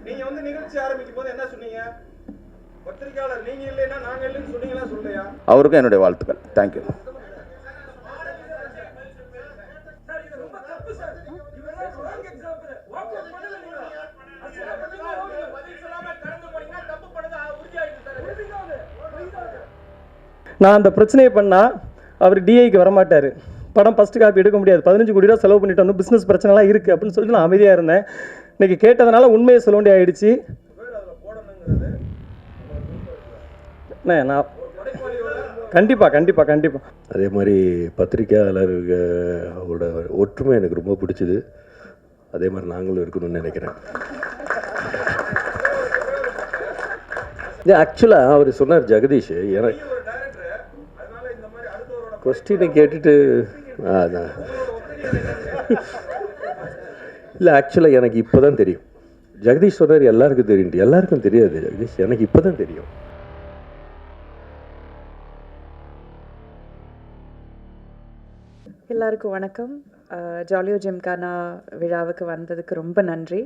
நீங்க வந்து நிகழ்ச்சி ஆரம்பிக்கும் போது என்ன சொன்னீங்க? பத்திரிகையாளர் நீங்க இல்லைன்னா நாங்க இல்லைன்னு சொன்னீங்களா சொல்லையா? அவருக்கும் என்னுடைய வாழ்த்துக்கள். தேங்க்யூ. நான் அந்த பிரச்சனையை பண்ணால் அவர் டிஐக்கு வரமாட்டார். படம் ஃபஸ்ட்டு காப்பி எடுக்க முடியாது, 15 கோடி ரூபா செலவு பண்ணிட்டு வந்து பிஸ்னஸ் பிரச்சனைலாம் இருக்குது அப்படின்னு சொல்லிட்டு நான் அமைதியாக இருந்தேன். இன்றைக்கி கேட்டதுனால உண்மையை சொல்ல வேண்டிய ஆயிடுச்சு. நான் கண்டிப்பாக கண்டிப்பாக கண்டிப்பாக அதே மாதிரி பத்திரிகையாளர்களோட ஒற்றுமை எனக்கு ரொம்ப பிடிச்சிது. அதே மாதிரி நாங்களும் இருக்கணும்னு நினைக்கிறேன். இது ஆக்சுவலாக அவர் சொன்னார் ஜெகதீஷ், எனக்கு கொஸ்டினை கேட்டுட்டு அதான் இல்லை, ஆக்சுவலாக எனக்கு இப்போ தான் தெரியும். ஜெகதீஷ் சொன்னார் எல்லாருக்கும் தெரியும், எல்லாருக்கும் தெரியாது ஜெகதீஷ், எனக்கு இப்போ தான் தெரியும். எல்லாருக்கும் வணக்கம். ஜாலியோ ஜிம்கானா விழாவுக்கு வந்ததுக்கு ரொம்ப நன்றி.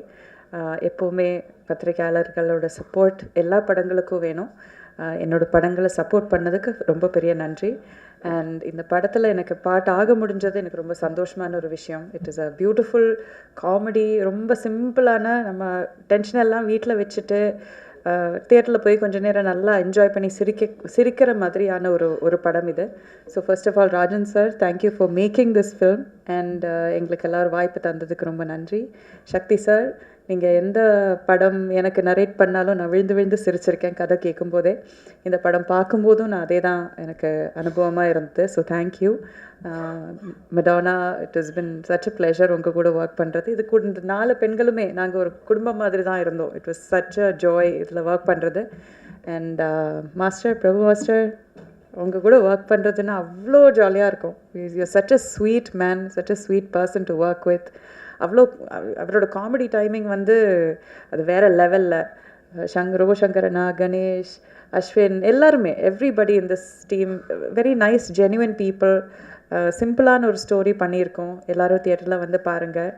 எப்போவுமே பத்திரிகையாளர்களோட சப்போர்ட் எல்லா படங்களுக்கும் வேணும். என்னோடய படங்களை சப்போர்ட் பண்ணதுக்கு ரொம்ப பெரிய நன்றி. அண்ட் இந்த படத்தில் எனக்கு பாட்டு ஆக முடிஞ்சது எனக்கு ரொம்ப சந்தோஷமான ஒரு விஷயம். It is a beautiful comedy, ரொம்ப சிம்பிளான, நம்ம டென்ஷனெல்லாம் வீட்டில் வச்சுட்டு தியேட்டரில் போய் கொஞ்சம் நேரம் நல்லா என்ஜாய் பண்ணி சிரிக்கிற மாதிரியான ஒரு படம் இது. So first of all Rajan sir, thank you for making this film. And எங்களுக்கு எல்லோரும் வாய்ப்பு தந்ததுக்கு ரொம்ப நன்றி. சக்தி சார், நீங்கள் எந்த படம் எனக்கு நரேட் பண்ணாலும் நான் விழுந்து விழுந்து சிரிச்சிருக்கேன் கதை கேட்கும்போதே. இந்த படம் பார்க்கும்போதும் நான் அதே தான் எனக்கு அனுபவமாக இருந்தது. So thank you Madonna. It is been such a pleasure உங்கள் கூட ஒர்க் பண்ணுறது. இது கூட இந்த 4 பெண்களுமே நாங்கள் ஒரு குடும்பம் மாதிரி தான் இருந்தோம். It was such a joy இதில் ஒர்க் பண்ணுறது. அண்ட் மாஸ்டர், பிரபு மாஸ்டர், உங்கள் கூட ஒர்க் பண்ணுறதுன்னா அவ்வளோ ஜாலியாக இருக்கும். You such a sweet man, such a sweet person to work with. அவ்வளோ அவரோட காமெடி டைமிங் வந்து அது வேறு லெவலில். ரோபோசங்கரனா, கணேஷ், அஸ்வின், எல்லாருமே, everybody in this team very nice genuine people. சிம்பிளான ஒரு ஸ்டோரி பண்ணியிருக்கோம். எல்லோரும் தியேட்டரில் வந்து பாருங்கள்.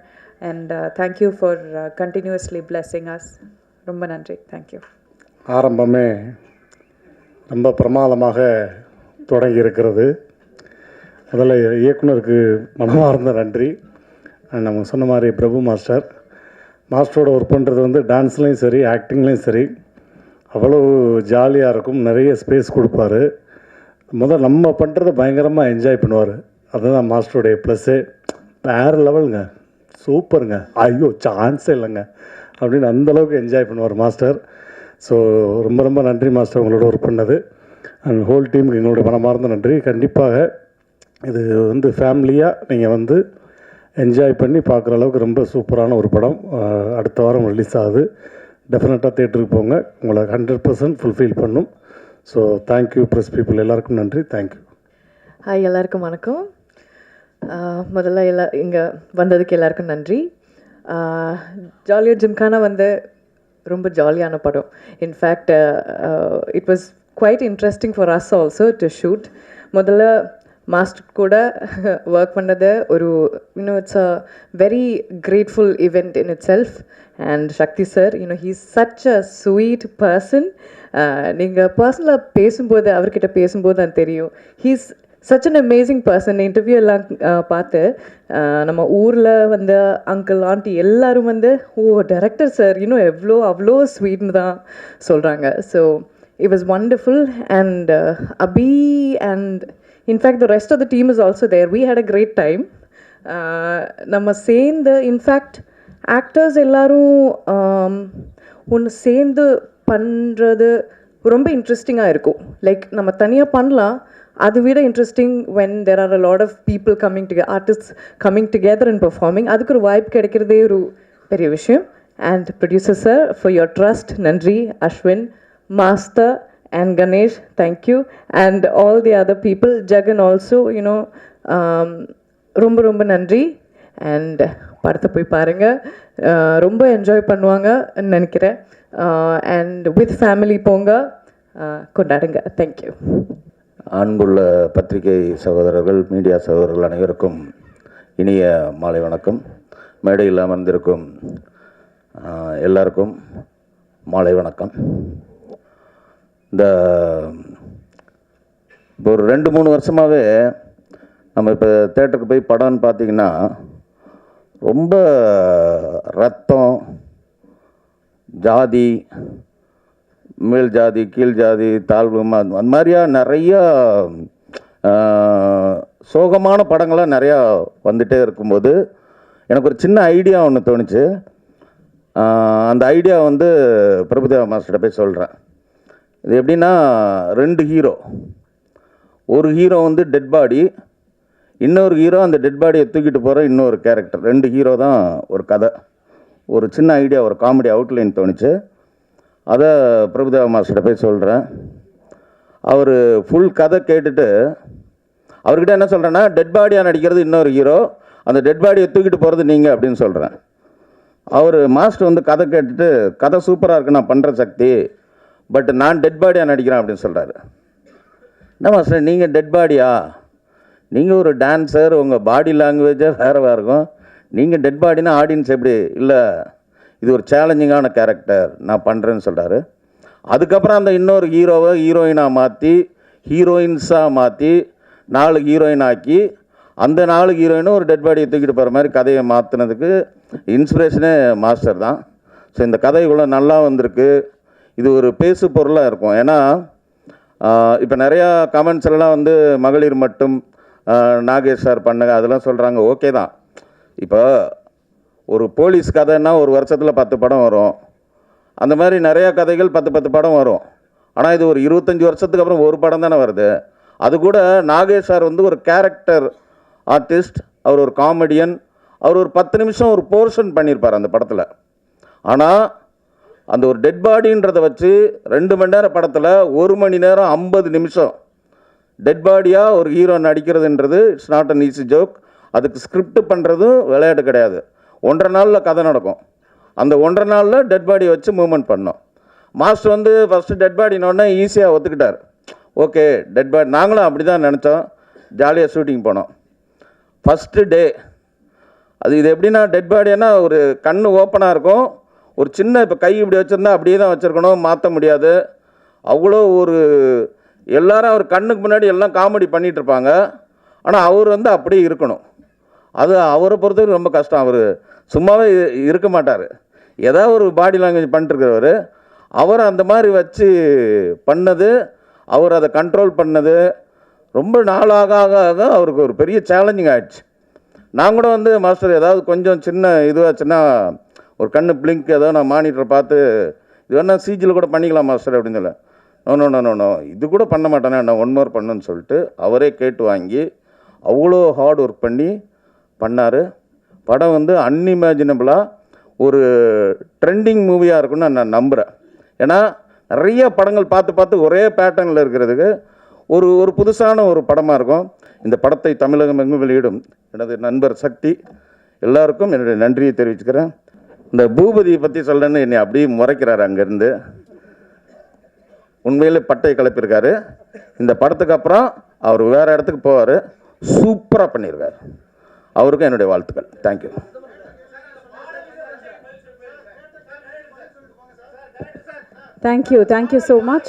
And thank you for continuously blessing us. ரொம்ப நன்றி. தேங்க்யூ. ஆரம்பமே ரொம்ப பிரமாதமாக தொடங்கி இருக்கிறது. முதல்ல இயக்குனருக்கு மனமார்ந்த நன்றி. நம்ம சொன்ன மாதிரி பிரபு மாஸ்டரோட ஒர்க் பண்ணுறது வந்து டான்ஸ்லேயும் சரி, ஆக்டிங்லேயும் சரி அவ்வளோ ஜாலியாக இருக்கும். நிறைய ஸ்பேஸ் கொடுப்பாரு. நம்ம பண்ணுறத பயங்கரமாக என்ஜாய் பண்ணுவார். அதுதான் மாஸ்டருடைய ப்ளஸ்ஸு. வேறு லெவலுங்க, சூப்பருங்க, ஐயோ சான்ஸே இல்லைங்க அப்படின்னு அந்தளவுக்கு என்ஜாய் பண்ணுவார் மாஸ்டர். ஸோ ரொம்ப ரொம்ப நன்றி மாஸ்டர், உங்களோட ஒர்க் பண்ணது. அண்ட் ஹோல் டீமுக்கு எங்களோட மனமார்ந்த நன்றி. கண்டிப்பாக இது வந்து ஃபேமிலியாக நீங்கள் வந்து என்ஜாய் பண்ணி பார்க்குற அளவுக்கு ரொம்ப சூப்பரான ஒரு படம். அடுத்த வாரம் ரிலீஸ் ஆகுது. டெஃபினட்டாக தேட்டருக்கு போங்க, உங்களை 100% ஃபுல்ஃபில் பண்ணும். ஸோ தேங்க்யூ ப்ரெஸ் பீப்புள், எல்லாருக்கும் நன்றி. தேங்க்யூ. ஹாய், எல்லாருக்கும் வணக்கம். முதல்ல இங்கே வந்ததுக்கு எல்லாருக்கும் நன்றி. ஜாலியோ ஜிம்கானா வந்து ரொம்ப ஜாலியான படம். In fact it was quite interesting for us also to shoot. முதல்ல மாஸ்டர் கூட ஒர்க் பண்ணது ஒரு it's a very grateful event in itself. And Sakthi sir, he's such a sweet person. நீங்கள் பர்சனலாக பேசும்போது, அவர்கிட்ட பேசும்போது அது தெரியும். He's such an amazing person. Interview எல்லாம் பார்த்து நம்ம ஊரில் வந்து அங்கிள் ஆண்டி எல்லோரும் வந்து டைரக்டர் சார் அவ்வளோ ஸ்வீட்னு தான் சொல்கிறாங்க. So it was wonderful. And Abhi and in fact the rest of the team is also there. We had a great time. நம்ம சேர்ந்து இன்ஃபேக்ட் ஆக்டர்ஸ் எல்லோரும் ஒன்று சேர்ந்து பண்ணுறது ரொம்ப இன்ட்ரெஸ்டிங்காக இருக்கும். லைக் நம்ம தனியாக பண்ணலாம், அதை விட interesting when there are a lot of people coming together, artists coming together and performing. அதுக்கு ஒரு வாய்ப்பு கிடைக்கிறதே ஒரு பெரிய விஷயம். And producer sir, for your trust, நன்றி. Ashwin, Master and Ganesh, thank you. And all the other people, Jagan also, ரொம்ப ரொம்ப நன்றி. அண்ட் படத்தை போய் பாருங்கள், ரொம்ப என்ஜாய் பண்ணுவாங்கன்னு நினைக்கிறேன். அண்ட் வித் ஃபேமிலி போங்க, கொண்டாடுங்க. தேங்க்யூ. அன்புள்ள பத்திரிகை சகோதரர்கள், மீடியா சகோதரர்கள் அனைவருக்கும் இனிய மாலை வணக்கம். மேடையில் அமர்ந்திருக்கும் எல்லாருக்கும் மாலை வணக்கம். இந்த இப்போ ஒரு 2-3 வருஷமாகவே நம்ம இப்போ தேட்டருக்கு போய் படம்னு பார்த்திங்கன்னா ரொம்ப ரத்தம், ஜாதி, மேல் ஜாதி, கீழ் ஜாதி, தாழ்வு, அந்த மாதிரியா நிறையா சோகமான படங்கள்லாம் நிறையா வந்துகிட்டே இருக்கும்போது எனக்கு ஒரு சின்ன ஐடியா ஒன்று தோணுச்சு. அந்த ஐடியா வந்து பிரபுதேவா மாஸ்டர்கிட்ட போய் சொல்கிறேன். இது எப்படின்னா 2 ஹீரோ, ஒரு ஹீரோ வந்து டெட் பாடி, இன்னொரு ஹீரோ அந்த டெட் பாடியை தூக்கிட்டு போகிற இன்னொரு கேரக்டர். 2 ஹீரோ தான் ஒரு கதை. ஒரு சின்ன ஐடியா, ஒரு காமெடி அவுட்லைன் தோணுச்சு. அதை பிரபுதேவா மாஸ்டர்கிட்ட போய் சொல்கிறேன். அவர் ஃபுல் கதை கேட்டுட்டு அவர்கிட்ட என்ன சொல்கிறேன்னா, டெட் பாடியாக நடிக்கிறது இன்னொரு ஹீரோ, அந்த டெட் பாடியை தூக்கிட்டு போகிறது நீங்கள் அப்படின்னு சொல்கிறேன். அவர் மாஸ்டர் வந்து கதை கேட்டுட்டு, கதை சூப்பராக இருக்குது, நான் பண்ணுற சக்தி, பட் நான் டெட் பாடியாக நடிக்கிறேன் அப்படின்னு சொல்கிறாரு. என்ன மாஸ்டர் நீங்கள் டெட் பாடியா? நீங்கள் ஒரு டான்ஸர், உங்கள் பாடி லாங்குவேஜே வேறு இருக்கும். நீங்கள் டெட் பாடினா ஆடியன்ஸ் எப்படி? இல்லை, இது ஒரு சேலஞ்சிங்கான கேரக்டர், நான் பண்ணுறேன்னு சொல்கிறாரு. அதுக்கப்புறம் அந்த இன்னொரு ஹீரோவை ஹீரோயினாக மாற்றி, ஹீரோயின்ஸாக மாற்றி 4 ஹீரோயின் ஆக்கி, அந்த 4 ஹீரோயினும் ஒரு டெட் பாடியை தூக்கிட்டு போகிற மாதிரி கதையை மாற்றினதுக்கு இன்ஸ்பிரேஷனே மாஸ்டர் தான். ஸோ இந்த கதை இவ்வளோ நல்லா வந்திருக்கு. இது ஒரு பேசு பொருளாக இருக்கும். ஏன்னா இப்போ நிறையா கமெண்ட்ஸ்லாம் வந்து மகளிர் மட்டும் நாகேஷ் சார் பண்ணுங்க அதெல்லாம் சொல்கிறாங்க. ஓகே தான். இப்போ ஒரு போலீஸ் கதைன்னா ஒரு வருஷத்தில் 10 படம் வரும். அந்த மாதிரி நிறையா கதைகள் 10 படம் வரும். ஆனால் இது ஒரு 25 வருஷத்துக்கு அப்புறம் ஒரு படம் தானே வருது. அது கூட நாகேஷ் சார் வந்து ஒரு கேரக்டர் ஆர்டிஸ்ட், அவர் ஒரு காமெடியன், அவர் ஒரு 10 நிமிஷம் ஒரு போர்ஷன் பண்ணியிருப்பார் அந்த படத்தில். ஆனால் அந்த ஒரு டெட் பாடின்றதை வச்சு 2 மணி நேரம் படத்தில் 1 மணி நேரம் 50 நிமிஷம் டெட் பாடியாக ஒரு ஹீரோ நடிக்கிறதுன்றது it's not an easy joke. அதுக்கு ஸ்கிரிப்ட் பண்ணுறதும் விளையாட்டு கிடையாது. 1.5 நாளில் கதை நடக்கும். அந்த 1.5 நாளில் டெட் பாடியை வச்சு மூவ்மெண்ட் பண்ணோம். மாஸ்டர் வந்து ஃபஸ்ட்டு டெட் பாடினோடனே ஈஸியாக ஒத்துக்கிட்டார். ஓகே டெட் பாடி, நாங்களும் அப்படி தான் நினச்சோம். ஜாலியாக ஷூட்டிங் போனோம். ஃபஸ்ட்டு டே அது இது எப்படின்னா, டெட் பாடினா ஒரு கண் ஓப்பனாக இருக்கும், ஒரு சின்ன இப்போ கை இப்படி வச்சுருந்தா அப்படியே தான் வச்சுருக்கணும், மாற்ற முடியாது. அவ்வளோ ஒரு எல்லாரும் அவர் கண்ணுக்கு முன்னாடி எல்லாம் காமெடி பண்ணிகிட்ருப்பாங்க. ஆனால் அவர் வந்து அப்படியே இருக்கணும். அது அவரை பொறுத்தவரைக்கும் ரொம்ப கஷ்டம். அவர் சும்மாவே இருக்க மாட்டார், ஏதாவது ஒரு பாடி லாங்குவேஜ் பண்ணிட்டுருக்கிறவர். அவர் அந்த மாதிரி வச்சு பண்ணது, அவர் அதை கண்ட்ரோல் பண்ணது ரொம்ப நாளாக ஆக ஆக அவருக்கு ஒரு பெரிய சேலஞ்சிங் ஆகிடுச்சு. நான் கூட வந்து மாஸ்டர் ஏதாவது கொஞ்சம் சின்ன இதுவாச்சுன்னா ஒரு கண்ணு பிளிங்க் ஏதோ நான் மானிட்டரை பார்த்து இது வேணா சிஜியில் கூட பண்ணிக்கலாம் மாஸ்டர் அப்படின்னு சொல்ல. நோ இது கூட பண்ண மாட்டேனே, நான் 1 மோர் பண்ணுன்னு சொல்லிட்டு அவரே கேட்டு வாங்கி அவ்வளோ ஹார்ட் ஒர்க் பண்ணி பண்ணார். படம் வந்து அன்இமேஜினபிளாக ஒரு ட்ரெண்டிங் மூவியாக இருக்குன்னு நான் நம்புகிறேன். ஏன்னா நிறைய படங்கள் பார்த்து ஒரே பேட்டர்னில் இருக்கிறதுக்கு ஒரு புதுசான ஒரு படமாக இருக்கும். இந்த படத்தை தமிழகம் எங்கும் வெளியிடும் எனது நண்பர் சக்தி எல்லாருக்கும் என்னுடைய நன்றியை தெரிவிச்சுக்கிறேன். இந்த பூபதியை பற்றி சொல்கிறேன்னு என்னை அப்படியே முறைக்கிறாரு அங்கேருந்து. உண்மையிலே பட்டையை கிளப்பியிருக்காரு. இந்த படத்துக்கு அப்புறம் அவர் வேறு இடத்துக்கு போவார், சூப்பராக பண்ணியிருக்காரு. அவருக்கும் என்னுடைய வாழ்த்துக்கள். Thank you. Thank you so much.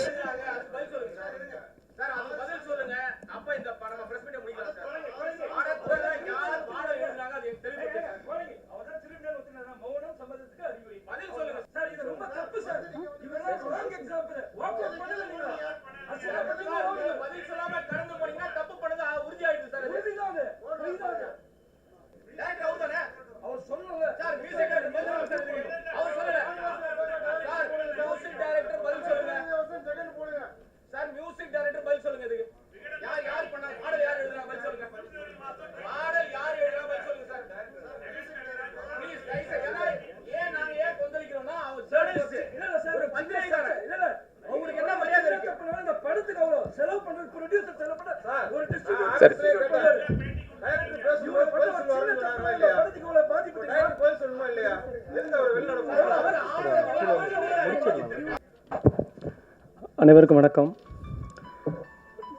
அனைவருக்கும் வணக்கம்.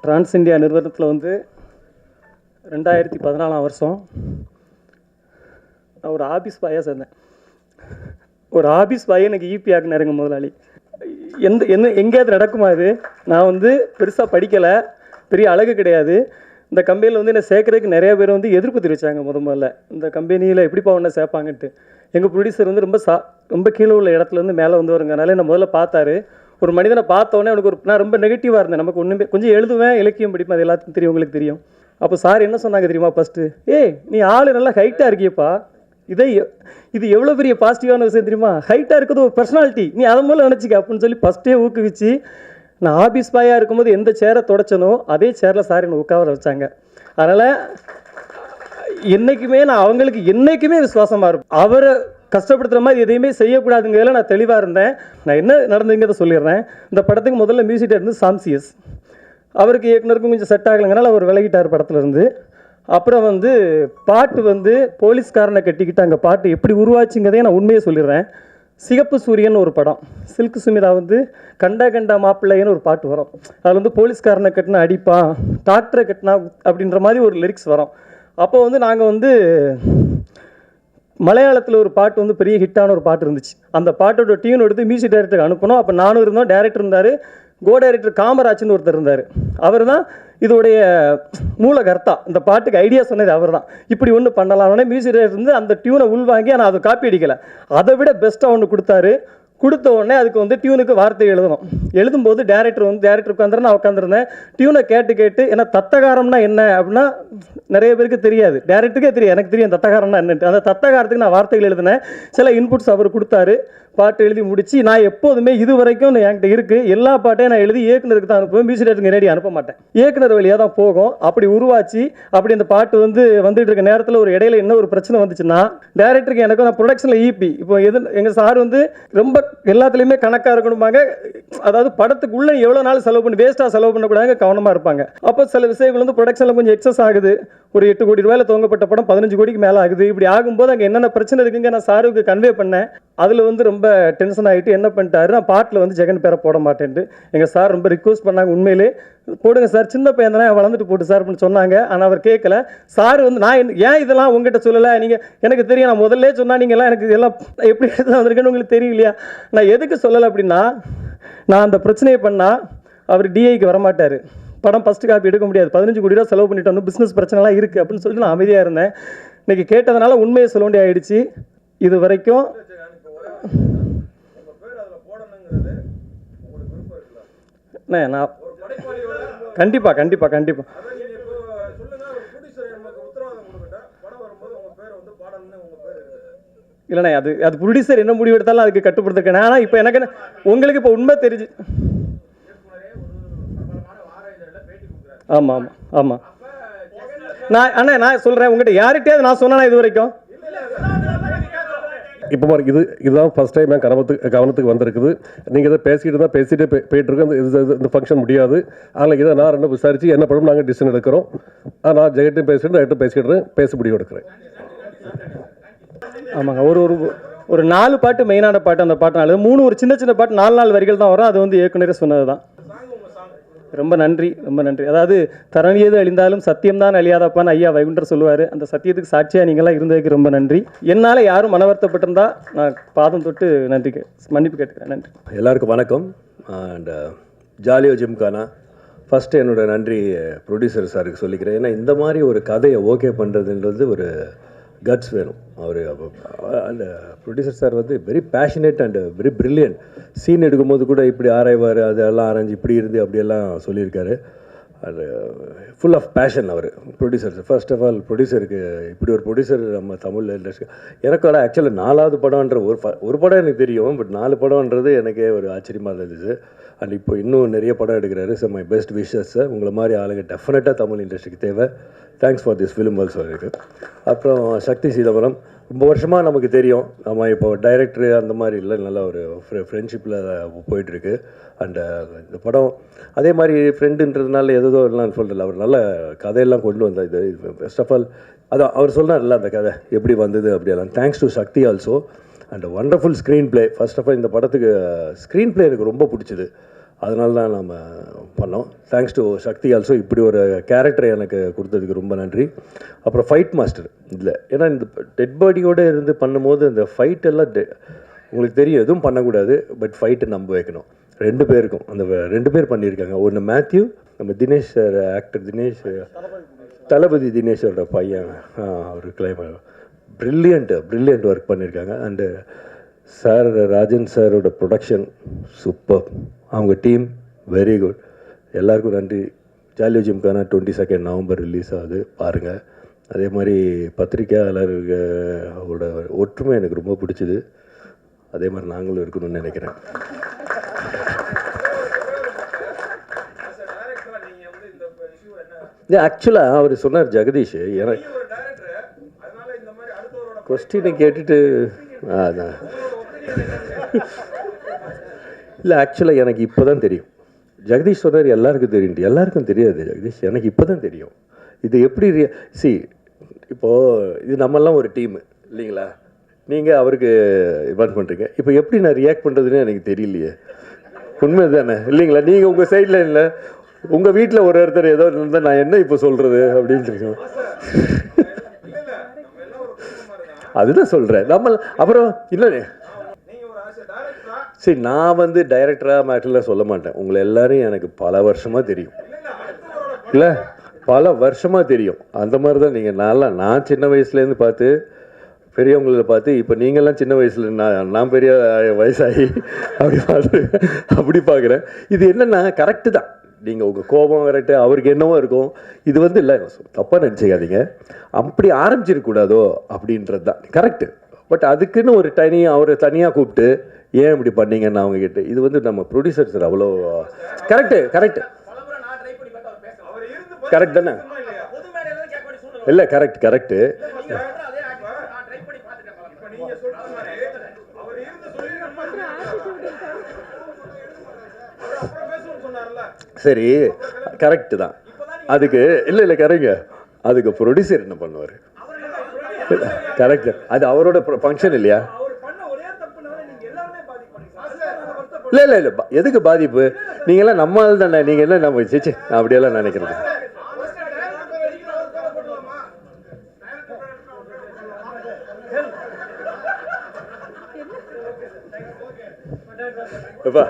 டிரான்ஸ் இந்தியா நிறுவனத்தில் வந்து 2014 வருஷம் நான் ஒரு ஆஃபீஸ் பாயாக சேர்ந்தேன். ஒரு ஆஃபீஸ் பாயை எனக்கு ஈபி ஆக்குனாருங்க முதலாளி. எங்கேயாவது நடக்குமா இது? நான் வந்து பெருசாக படிக்கலை, பெரிய அழகு கிடையாது. இந்த கம்பெனியில் வந்து என்னை சேர்க்கறதுக்கு நிறைய பேர் வந்து எதிர்ப்பு தெரிவித்தாங்க. முதல்ல இந்த கம்பெனியில் எப்படிப்பா ஒன்றை சேர்ப்பாங்கன்ட்டு. எங்கள் ப்ரொடியூசர் வந்து ரொம்ப கீழே உள்ள இடத்துல இருந்து மேலே வந்து வருங்கனால என்னை முதல்ல பார்த்தாரு. ஒரு மனிதனை பார்த்தோன்னே அவனுக்கு நான் ரொம்ப நெகட்டிவாக இருந்தேன். நமக்கு ஒன்றுமே கொஞ்சம் எழுதுவேன், இலக்கியம் படிப்பேன், அது எல்லாத்துக்கும் தெரியும், உங்களுக்கு தெரியும். அப்போ சார் என்ன சொன்னாங்க தெரியுமா? ஃபஸ்ட்டு, நீ ஆள் நல்லா ஹைட்டாக இருக்கியப்பா, இது எவ்வளோ பெரிய பாசிட்டிவான விஷயம் தெரியுமா? ஹைட்டாக இருக்கிறது ஒரு பர்சனாலிட்டி, நீ அதை மூலம் நினச்சிக்க அப்படின்னு சொல்லி ஃபஸ்ட்டே ஊக்குவிச்சு, நான் ஆஃபீஸ் பாயாக இருக்கும்போது எந்த சேரை தொடச்சனோ அதே சேரில் சார் என்னை உட்கார வச்சாங்க. அதனால் என்றைக்குமே நான் அவங்களுக்கு என்றைக்குமே விசுவாசமாக இருப்பேன். அவரை கஷ்டப்படுத்துகிற மாதிரி எதையுமே செய்யக்கூடாதுங்கிறதுல நான் தெளிவாக இருந்தேன். நான் என்ன நடந்துங்கிறத சொல்லிடுறேன். இந்த படத்துக்கு முதல்ல மியூசிக் இருந்து சாம்சியஸ், அவருக்கு இயக்குனருக்கும் கொஞ்சம் செட் ஆகலைங்கனால அவர் விலகிட்டார் படத்துலேருந்து. அப்புறம் வந்து பாட்டு வந்து போலீஸ்காரனை கட்டிக்கிட்டு அங்கே பாட்டு எப்படி உருவாச்சுங்கிறதே நான் உண்மையை சொல்லிடுறேன். சிகப்பு சூரியன் ஒரு படம், சில்க் சுமிதா வந்து கண்டா மாப்பிள்ளைன்னு ஒரு பாட்டு வரும். அதில் வந்து போலீஸ்காரனை கட்டினா அடிப்பான், டாக்டரை கட்டினா அப்படின்ற மாதிரி ஒரு லிரிக்ஸ் வரும். அப்போ வந்து நாங்கள் வந்து மலையாளத்தில் ஒரு பாட்டு வந்து பெரிய ஹிட்டான ஒரு பாட்டு இருந்துச்சு. அந்த பாட்டோட டியூன் எடுத்து மியூசிக் டைரக்டருக்கு அனுப்பணும். அப்போ நானும் இருந்தோம், டைரக்டர் இருந்தார், கோ டைரக்டர் காமராஜ்னு ஒருத்தர் இருந்தார். அவர் தான் இதோடைய மூலகர்த்தா. இந்த பாட்டுக்கு ஐடியா சொன்னது அவர் தான். இப்படி ஒன்று பண்ணலாம்னே மியூசிக் டைரக்டர் இருந்து அந்த டியூனை உள்வாங்கி, ஆனால் அதை காப்பி அடிக்கலை, அதை விட பெஸ்ட்டாக ஒன்று கொடுத்தாரு. கொடுத்த உடனே அதுக்கு வந்து டியூனுக்கு வார்த்தை எழுதணும். எழுதும்போது டேரக்டர் உட்காந்துருந்தேன், நான் உட்காந்துருந்தேன். டியூனை கேட்டு ஏன்னா தத்தகாரம்னா என்ன அப்படின்னா நிறைய பேருக்கு தெரியாது, டேரக்டருக்கே தெரியும், எனக்கு தெரியும் தத்தகாரம்னா என்னன்ட்டு. அந்த தத்தகாரத்துக்கு நான் வார்த்தைகள் எழுதினேன். சில இன்புட்ஸ் அவர் கொடுத்தாரு. பாட்டு எழுதி முடிச்சு நான் எப்போதுமே இது வரைக்கும் என்கிட்ட இருக்குது எல்லா பாட்டையும் நான் எழுதி இயக்குனருக்கு தான் அனுப்புவேன், மியூசிக் டைரக்டருக்கு நேரடி அனுப்ப மாட்டேன். இயக்குனர் வழியாக தான் போகும். அப்படி உருவாச்சு. அப்படி அந்த பாட்டு வந்து வந்துட்டு இருக்க நேரத்தில் ஒரு இடையில என்ன ஒரு பிரச்சனை வந்துச்சுன்னா, டைரக்டருக்கு எனக்கும் நான் ப்ரொடக்ஷனில் ஈபி இப்போ எங்கள் சார் வந்து ரொம்ப எல்லாத்துலேயுமே கணக்காக இருக்கணும்பாங்க. அதாவது படத்துக்கு உள்ள எவ்வளோ நாள் செலவு பண்ணி வேஸ்ட்டாக செலவு பண்ணக்கூடாது, கவனமாக இருப்பாங்க. அப்போ சில விஷயங்கள் வந்து ப்ரொடக்ஷனில் கொஞ்சம் எக்ஸஸ் ஆகுது. ஒரு 8 கோடி ரூபாயில் துவங்கப்பட்ட படம் 15 கோடிக்கு மேலே ஆகுது. இப்படி ஆகும்போது அங்கே என்னென்ன பிரச்சனை இருக்குங்க நான் சாருக்கு கன்வே பண்ணேன். அதில் வந்து ரொம்ப டென்ஷன் ஆகிட்டு என்ன பண்ணிட்டாரு, நான் பாட்டில் வந்து ஜெகன் பேரை போட மாட்டேன்ட்டு எங்கள் சார் ரொம்ப ரிக்வஸ்ட் பண்ணாங்க. உண்மையிலே போடுங்க சார், சின்ன பையன் தானே, வளர்ந்துட்டு போட்டு சார் அப்படின்னு சொன்னாங்க. ஆனால் அவர் கேட்கல. சார் வந்து நான் ஏன் இதெல்லாம் உங்ககிட்ட சொல்லலை, நீங்கள் எனக்கு தெரியும், நான் முதல்ல சொன்னால் நீங்கள்லாம் எனக்கு இதெல்லாம் எப்படி எடுத்து வந்திருக்கேன்னு உங்களுக்கு தெரியும் இல்லையா? நான் எதுக்கு சொல்லலை அப்படின்னா, நான் அந்த பிரச்சனையை பண்ணால் அவர் டிஐக்கு வரமாட்டார், படம் ஃபஸ்ட்டு காப்பி எடுக்க முடியாது, 15 கோடி ரூபா செலவு பண்ணிட்டு வந்து பிஸ்னஸ் பிரச்சனைலாம் இருக்குது அப்படின்னு சொல்லிட்டு நான் அமைதியாக இருந்தேன். இன்றைக்கி கேட்டதுனால உண்மையை சொல்ல வேண்டிய ஆயிடுச்சு. இது வரைக்கும் நான் கண்டிப்பாக இல்லைண்ணே, அது ப்ரொடியூசர் என்ன முடிவு எடுத்தாலும் அதுக்கு கட்டுப்படுத்திருக்கேன். ஆனால் இப்போ எனக்கு உங்களுக்கு இப்போ உண்மை தெரிஞ்சு ஆமாம் நான் சொல்கிறேன், உங்கள்கிட்ட யார்கிட்டயாவது நான் சொன்னேன்னா இது வரைக்கும்? இப்போ இதுதான் ஃபஸ்ட் டைம் என் கவனத்துக்கு வந்திருக்குது. நீங்கள் இதை பேசிட்டு போயிட்டுருக்கோம். இந்த ஃபங்க்ஷன் முடியாது. அதில் இதை நான் என்ன விசாரித்து என்ன படம் நாங்கள் டிசிஷன் எடுக்கிறோம். நான் ஜெகட்டையும் பேசிக்கிடுறேன், பேச முடிவு எடுக்கிறேன். ஆமாங்க, ஒரு 4 பாட்டு மெயினான பாட்டு. அந்த பாட்டு 3 ஒரு சின்ன பாட்டு 4 வரிகள் தான் வரும். அது வந்து இயக்குனரே சொன்னது தான். ரொம்ப நன்றி. அதாவது தரணியது அழிந்தாலும் சத்தியம்தான் அழியாதப்பான்னு ஐயா வைகுண்டர் சொல்லுவார். அந்த சத்தியத்துக்கு சாட்சியாக நீங்களாம் இருந்ததுக்கு ரொம்ப நன்றி. என்னால் யாரும் மனவருத்தப்பட்டிருந்தா நான் பாதம் தொட்டு மன்னிப்பு கேட்டுக்கிறேன். நன்றி. எல்லாருக்கும் வணக்கம். அண்ட் ஜாலியோ ஜிம்கானா ஃபஸ்ட்டு என்னோடய நன்றி ப்ரொடியூசர் சாருக்கு சொல்லிக்கிறேன். ஏன்னா இந்த மாதிரி ஒரு கதையை ஓகே பண்ணுறதுன்றது ஒரு கட்ஸ் வேணும். அவர் அந்த ப்ரொடியூசர் சார் வந்து very passionate and very brilliant. Scene எடுக்கும்போது கூட இப்படி ஆராய்வார், அதெல்லாம் ஆராய்ஞ்சு இப்படி இருந்து அப்படியெல்லாம் சொல்லியிருக்காரு. அது ஃபுல் ஆஃப் பேஷன் அவர் ப்ரொடியூசர். ஃபர்ஸ்ட் ஆஃப் ஆல் ப்ரொடியூசருக்கு இப்படி ஒரு ப்ரொடியூசர் நம்ம தமிழ் இண்டஸ்ட்ரி எனக்கோட ஆக்சுவலாக 4வது படம்ன்ற ஒரு படம் எனக்கு தெரியும், பட் 4 படம்ன்றது எனக்கே ஒரு ஆச்சரியமாக இருந்துச்சு. அண்ட் இப்போ இன்னும் நிறைய படம் எடுக்கிறாரு. So my best wishes. உங்களை மாதிரி ஆளுங்க டெஃபினட்டாக தமிழ் இண்டஸ்ட்ரிக்கு தேவை. Thanks for this film also இருக்குது. அப்புறம் சக்தி சீதாபுரம் ரொம்ப வருஷமாக நமக்கு தெரியும். நம்ம இப்போ டைரக்டரு அந்த மாதிரி இல்லை, நல்ல ஒரு ஃப்ரெண்ட்ஷிப்பில் போயிட்டுருக்கு. அண்டு இந்த படம் அதே மாதிரி ஃப்ரெண்டுன்றதுனால எதோ எல்லாம் சொல்கிறல, அவர் நல்ல கதையெல்லாம் கொண்டு வந்தார். இது ஃபர்ஸ்ட் ஆஃப் ஆல் அதான் அவர் சொன்னார்ல அந்த கதை எப்படி வந்தது அப்படியெல்லாம். Thanks to Sakthi also. And wonderful screenplay. First of all இந்த படத்துக்கு ஸ்க்ரீன் ப்ளே எனக்கு ரொம்ப பிடிச்சிது. அதனால தான் நம்ம பண்ணோம். தேங்க்ஸ் டு சக்தி ஆல்சோ இப்படி ஒரு கேரக்டரை எனக்கு கொடுத்ததுக்கு ரொம்ப நன்றி. அப்புறம் ஃபைட் மாஸ்டர் இல்லை, ஏன்னா இந்த டெட் பாடியோடு இருந்து பண்ணும்போது இந்த ஃபைட் எல்லாம் உங்களுக்கு தெரியும் எதுவும் பண்ணக்கூடாது, பட் ஃபைட்டை நம்ப வைக்கணும். 2 பேருக்கும் அந்த 2 பேர் பண்ணியிருக்காங்க. ஒன்று மேத்யூ, நம்ம தினேஷ் சார், ஆக்டர் தினேஷ், தளபதி தினேஷோட பையன், அவர் ப்ரில்லியண்ட் ஒர்க் பண்ணியிருக்காங்க. அண்டு சார் ராஜன் சாரோட ப்ரொடக்ஷன் சூப்பர், அவங்க டீம் வெரி குட். எல்லாருக்கும் நன்றி. ஜாலியோ ஜிம்கானா 22 நவம்பர் ரிலீஸ் ஆகுது, பாருங்கள். அதே மாதிரி பத்திரிக்கையாளர்களோட ஒற்றுமை எனக்கு ரொம்ப பிடிச்சிது. அதே மாதிரி நாங்களும் இருக்கணும்னு நினைக்கிறேன். ஆக்சுவலாக அவர் சொன்னார் ஜெகதீஷ், எனக்கு கொஸ்டினை கேட்டுட்டு அதான் இல்லை, ஆக்சுவலாக எனக்கு இப்போ தான் தெரியும். ஜெகதீஷ் சொன்னார் எல்லாருக்கும் தெரியும், எல்லாருக்கும் தெரியாது ஜெகதீஷ், எனக்கு இப்போ தான் தெரியும். இது எப்படி இப்போது இது நம்மெல்லாம் ஒரு டீமு இல்லைங்களா, நீங்கள் அவருக்கு இன்வைட் பண்ணுறீங்க. இப்போ எப்படி நான் ரியாக்ட் பண்ணுறதுன்னு எனக்கு தெரியலையே. உண்மை தானே இல்லைங்களா? நீங்கள் உங்கள் சைடில் இல்லை, உங்கள் வீட்டில் ஒரு ஒருத்தர் ஏதோ இருந்தால் நான் என்ன இப்போ சொல்கிறது அப்படின்னு இருக்கோம். அதுதான் சொல்கிறேன். நம்ம அப்புறம் இல்லை, சரி நான் வந்து டைரக்டராக மேட்டரில் சொல்ல மாட்டேன். உங்களை எல்லாரையும் எனக்கு பல வருஷமாக தெரியும், இல்லை பல வருஷமாக தெரியும். அந்த மாதிரி தான் நீங்கள் நான் சின்ன வயசுலேருந்து பார்த்து பெரியவங்கள பார்த்து, இப்போ நீங்கள்லாம் சின்ன வயசில் நான் பெரிய வயசாகி அப்படி பார்க்குறேன். இது என்னென்னா கரெக்டு தான். நீங்கள் உங்கள் கோபம் கரெக்டு, அவருக்கு என்னவோ இருக்கும். இது வந்து இல்லை, தப்பாக நினச்சிக்காதீங்க, அப்படி ஆரம்பிச்சிருக்கூடாதோ அப்படின்றது தான் கரெக்டு. பட் அதுக்குன்னு ஒரு அவரை தனியாக கூப்பிட்டு ஏன் இப்படி பண்ணீங்கன்னு அவங்க கிட்ட, இது வந்து நம்ம ப்ரொடியூசர் சார் அவ்வளோ கரெக்டு தானே? இல்லை கரெக்டு. சரி கரெக்டு தான். அதுக்கு இல்லை கரெக்டுங்க, அதுக்கு ப்ரொடியூசர் என்ன பண்ணுவார்? கரெக்டு, அது அவரோட ஃபங்க்ஷன் இல்லையா? இல்லை எதுக்கு பாதிப்பு? நீங்கள்லாம் நம்மால் தானே, நீங்கள் என்ன நம்ம சேச்சு அப்படியெல்லாம் நினைக்கிறது. அப்பா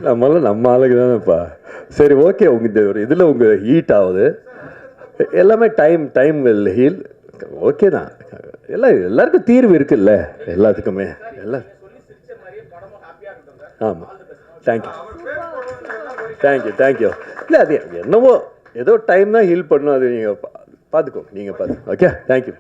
நம்மளாம் நம்ம ஆளுக்கு தானேப்பா. சரி ஓகே, இந்த ஒரு இதில் உங்கள் ஹீட் ஆகுது எல்லாமே, டைம் வில் ஹீல். ஓகே தான், எல்லாருக்கும் தீர்வு இருக்குல்ல எல்லாத்துக்குமே. எல்லாம் ஆமாம், தேங்க்யூ. இல்லை அது என்னவோ ஏதோ டைம் தான் ஹீல் பண்ணும், அது நீங்கள் பார்த்துக்கோ. Okay, thank you.